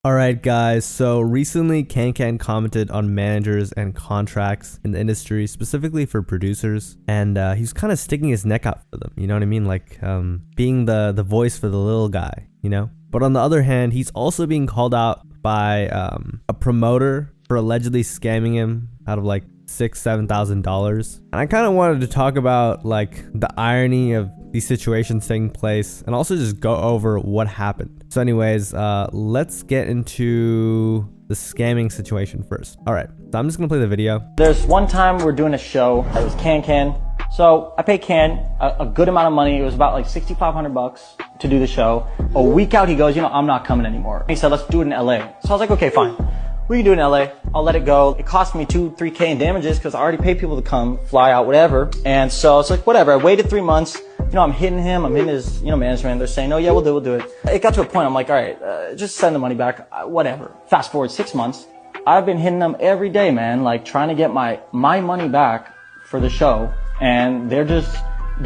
Alright guys, so recently Kankan commented on managers and contracts in the industry, specifically for producers, and he's kind of sticking his neck out for them, you know what I mean? Like being the voice for the little guy, you know? But on the other hand, he's also being called out by a promoter for allegedly scamming him out of like $6,000-$7,000. And I kind of wanted to talk about like the irony of these situations taking place and also just go over what happened. So anyways, let's get into the scamming situation first. All right, so I'm just gonna play the video. There's one time we're doing a show. It was Kankan. So I paid Kan a good amount of money. It was about like $6,500 to do the show. A week out, he goes, I'm not coming anymore. He said, let's do it in LA. So I was like, okay, fine. We can do it in LA. I'll let it go. It cost me $2-3K in damages because I already paid people to come, fly out, whatever. And so it's like, whatever. I waited 3 months. I'm hitting him. I'm hitting his, management. They're saying, oh yeah, we'll do it. It got to a point. I'm like, all right, just send the money back. Whatever. Fast forward 6 months. I've been hitting them every day, man, like trying to get my money back for the show. And they're just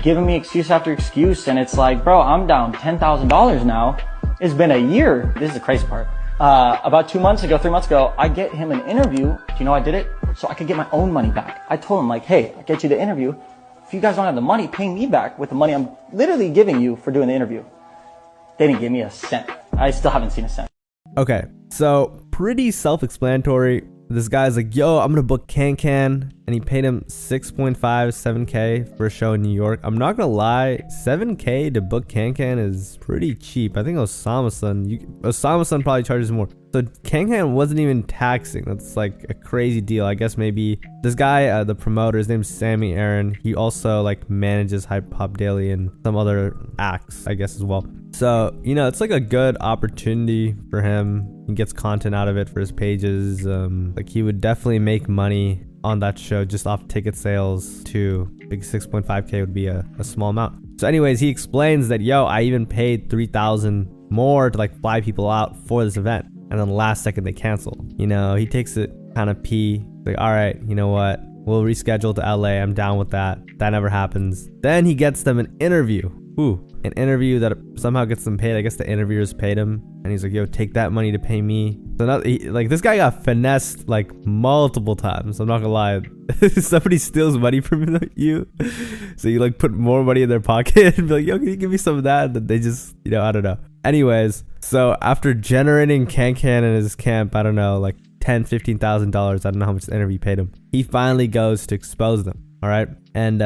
giving me excuse after excuse. And it's like, bro, I'm down $10,000 now. It's been a year. This is the crazy part. About 3 months ago, I get him an interview. Do you know I did it? So I could get my own money back. I told him like, hey, I get you the interview. If you guys don't have the money, pay me back with the money I'm literally giving you for doing the interview. They didn't give me a cent. I still haven't seen a cent. Okay, so pretty self-explanatory. This guy's like, yo, I'm gonna book Kankan, and he paid him 7K for a show in New York. I'm not gonna lie, 7K to book Kankan is pretty cheap. I think Osama-san probably charges more. So Kankan wasn't even taxing. That's like a crazy deal. I guess maybe this guy, the promoter, his name's Sammy Aaron. He also like manages Hype Hop Daily and some other acts, I guess, as well. So, it's like a good opportunity for him. He gets content out of it for his pages. Like he would definitely make money on that show just off ticket sales too. Big 6.5K would be a small amount. So anyways, he explains that, yo, I even paid $3,000 more to like fly people out for this event. And then last second they cancel. He takes it kind of like, all right, you know what? We'll reschedule to LA. I'm down with that. That never happens. Then he gets them an interview. An interview that somehow gets them paid. I guess the interviewers paid him. And he's like, yo, take that money to pay me. So now, this guy got finessed like multiple times. I'm not gonna lie. Somebody steals money from you. So you like put more money in their pocket and be like, yo, can you give me some of that? And then they just, I don't know. Anyways, so after generating Kankan in his camp, I don't know, like $10,000, $15,000. I don't know how much the interview paid him. He finally goes to expose them. All right. And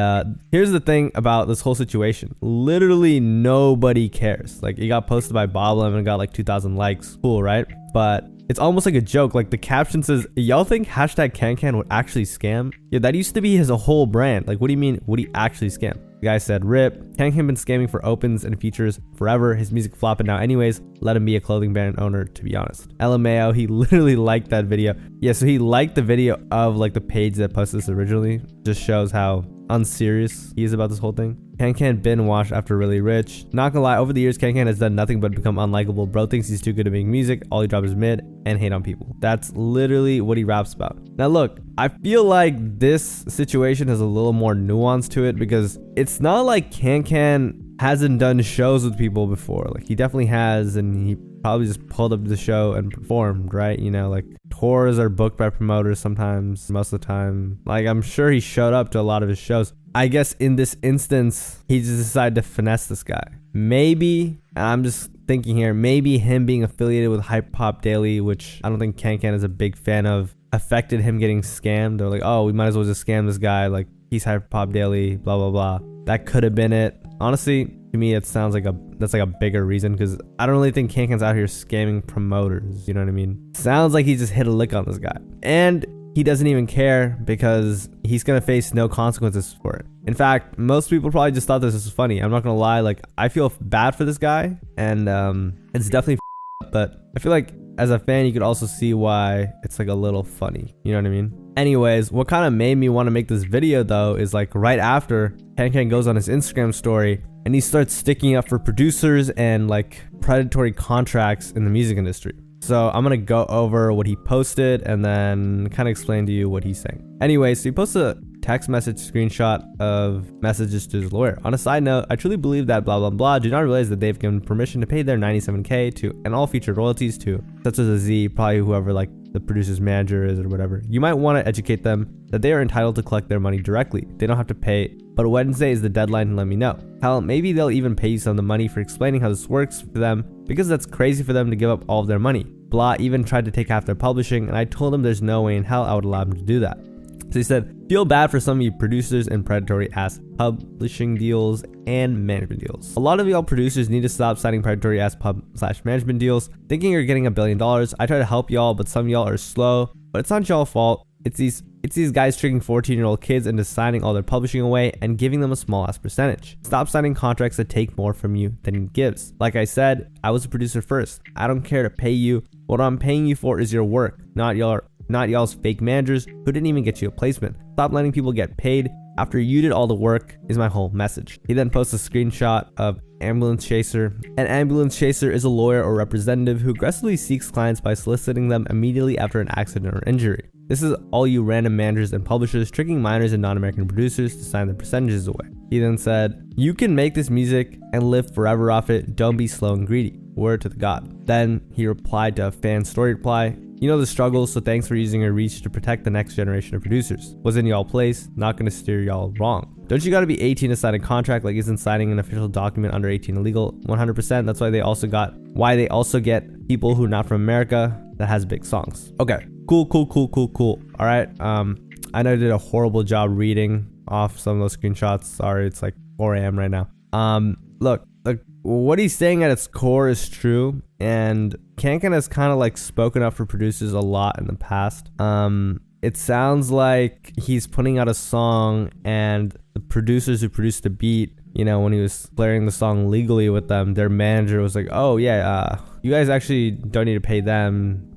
here's the thing about this whole situation. Literally nobody cares. Like, it got posted by Boblem and got like 2,000 likes. Cool, right? But it's almost like a joke. Like the caption says, y'all think hashtag Kankan would actually scam? Yeah, that used to be his whole brand. Like, what do you mean, would he actually scam? The guy said, rip, Kankan been scamming for opens and features forever. His music flopping now anyways. Let him be a clothing brand owner, to be honest. LMAO, he literally liked that video. Yeah, so he liked the video of like the page that posted this originally. Just shows how unserious he is about this whole thing. Kankan been washed after Really Rich. Not gonna lie, over the years, Kankan has done nothing but become unlikable. Bro thinks he's too good at making music. All he drops is mid and hate on people. That's literally what he raps about. Now look, I feel like this situation has a little more nuance to it because it's not like Kankan hasn't done shows with people before. Like he definitely has, and he probably just pulled up the show and performed, right? Like tours are booked by promoters sometimes, most of the time. Like I'm sure he showed up to a lot of his shows. I guess in this instance, he just decided to finesse this guy. Maybe, and I'm just thinking here, maybe him being affiliated with Hype Hop Daily, which I don't think Kankan is a big fan of, affected him getting scammed. They're like, oh, we might as well just scam this guy. Like he's Hype Hop Daily, blah, blah, blah. That could have been it. Honestly, to me, it sounds like that's like a bigger reason because I don't really think Kankan's out here scamming promoters. You know what I mean? Sounds like he just hit a lick on this guy. And he doesn't even care because he's going to face no consequences for it. In fact, most people probably just thought this was funny. I'm not going to lie. Like, I feel bad for this guy and it's definitely but I feel like as a fan, you could also see why it's like a little funny. You know what I mean? Anyways, what kind of made me want to make this video though is like right after Kankan goes on his Instagram story and he starts sticking up for producers and like predatory contracts in the music industry. So I'm going to go over what he posted and then kind of explain to you what he's saying. Anyway, so he posted text message screenshot of messages to his lawyer. On a side note, I truly believe that blah blah blah do not realize that they've given permission to pay their 97K to and all future royalties to, such as a Z, probably whoever like the producer's manager is or whatever. You might want to educate them that they are entitled to collect their money directly. They don't have to pay, but Wednesday is the deadline to let me know. Hell, maybe they'll even pay you some of the money for explaining how this works for them, because that's crazy for them to give up all of their money. Blah even tried to take half their publishing, and I told him there's no way in hell I would allow him to do that. So he said, feel bad for some of you producers and predatory ass publishing deals and management deals. A lot of y'all producers need to stop signing predatory ass pub/management deals, thinking you're getting $1 billion. I try to help y'all, but some of y'all are slow, but it's not y'all's fault. It's these guys tricking 14-year-old kids into signing all their publishing away and giving them a small ass percentage. Stop signing contracts that take more from you than it gives. Like I said, I was a producer first. I don't care to pay you. What I'm paying you for is your work, not y'all's fake managers who didn't even get you a placement. Stop letting people get paid after you did all the work is my whole message. He then posts a screenshot of Ambulance Chaser. An ambulance chaser is a lawyer or representative who aggressively seeks clients by soliciting them immediately after an accident or injury. This is all you random managers and publishers tricking minors and non-American producers to sign their percentages away. He then said, you can make this music and live forever off it. Don't be slow and greedy. Word to the God. Then he replied to a fan story reply. You know the struggles, so thanks for using your reach to protect the next generation of producers. Was in y'all place, not gonna steer y'all wrong. Don't you gotta be 18 to sign a contract? Like, isn't signing an official document under 18 illegal? 100%. That's why they also get people who are not from America that has big songs. Okay, cool. All right, I know I did a horrible job reading off some of those screenshots. Sorry, it's like 4 a.m. right now. Look, what he's saying at its core is true, and Kankan has kind of like spoken up for producers a lot in the past. It sounds like he's putting out a song, and the producers who produced the beat, you know, when he was playing the song legally with them, their manager was like, oh yeah, you guys actually don't need to pay them.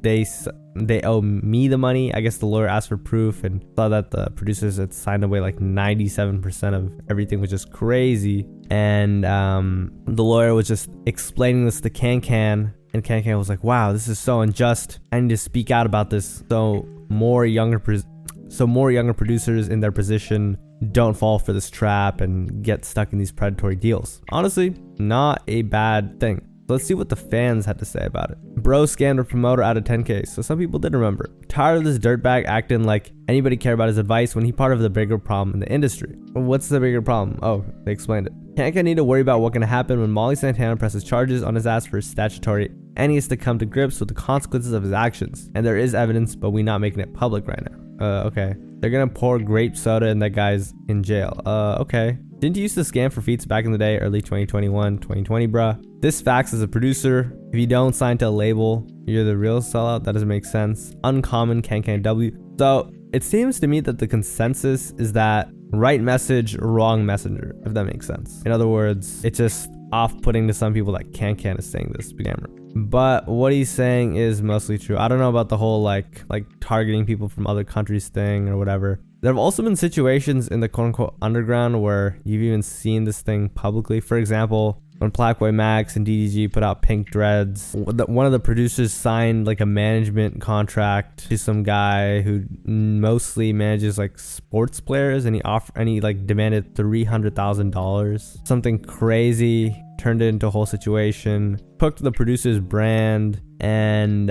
They owe me the money. I guess the lawyer asked for proof and saw that the producers had signed away like 97% of everything, which is crazy. And the lawyer was just explaining this to Kankan, and Kankan was like, wow, this is so unjust. I need to speak out about this so more younger producers in their position don't fall for this trap and get stuck in these predatory deals. Honestly, not a bad thing. Let's see what the fans had to say about it. Bro scammed a promoter out of 10K, so some people did remember. Tired of this dirtbag acting like anybody cared about his advice when he part of the bigger problem in the industry. What's the bigger problem? Oh, they explained it. Kankan need to worry about what can happen when Molly Santana presses charges on his ass for statutory, and he has to come to grips with the consequences of his actions. And there is evidence, but we're not making it public right now. Okay. They're gonna pour grape soda and that guy's in jail. Okay. Didn't you used to scam for feats back in the day, early 2021, 2020, bruh? This facts as a producer, if you don't sign to a label, you're the real sellout. That doesn't make sense. Uncommon Kankan W. So it seems to me that the consensus is that right message, wrong messenger, if that makes sense. In other words, it's just off-putting to some people that Kankan is saying this scammer. But what he's saying is mostly true. I don't know about the whole like targeting people from other countries thing or whatever. There have also been situations in the quote-unquote underground where you've even seen this thing publicly. For example, when Blackboy Max and DDG put out Pink Dreads, one of the producers signed like a management contract to some guy who mostly manages like sports players, and he like demanded $300,000. Something crazy. Turned it into a whole situation, hooked the producer's brand, and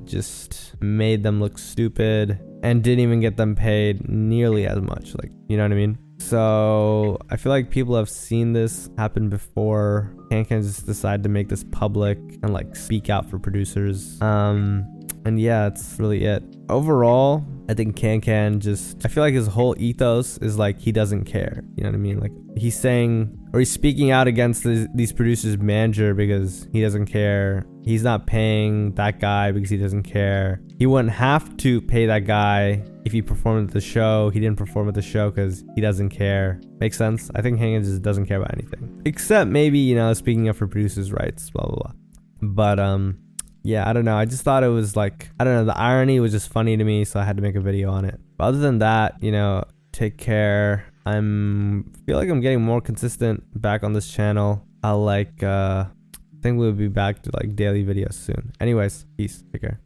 just made them look stupid and didn't even get them paid nearly as much. Like, you know what I mean? So I feel like people have seen this happen before. Kankan just decided to make this public and like speak out for producers. And yeah, that's really it. Overall, I think Kankan I feel like his whole ethos is like he doesn't care. You know what I mean? Like he's saying, or he's speaking out against these producers' manager because he doesn't care. He's not paying that guy because he doesn't care. He wouldn't have to pay that guy if he performed at the show. He didn't perform at the show because he doesn't care. Makes sense? I think Kankan just doesn't care about anything. Except maybe, you know, speaking up for producers' rights, blah, blah, blah. But, yeah, I don't know. I just thought it was like, I don't know, the irony was just funny to me, so I had to make a video on it. But other than that, you know, take care. Feel like I'm getting more consistent back on this channel. I think we'll be back to like daily videos soon. Anyways, peace. Take care.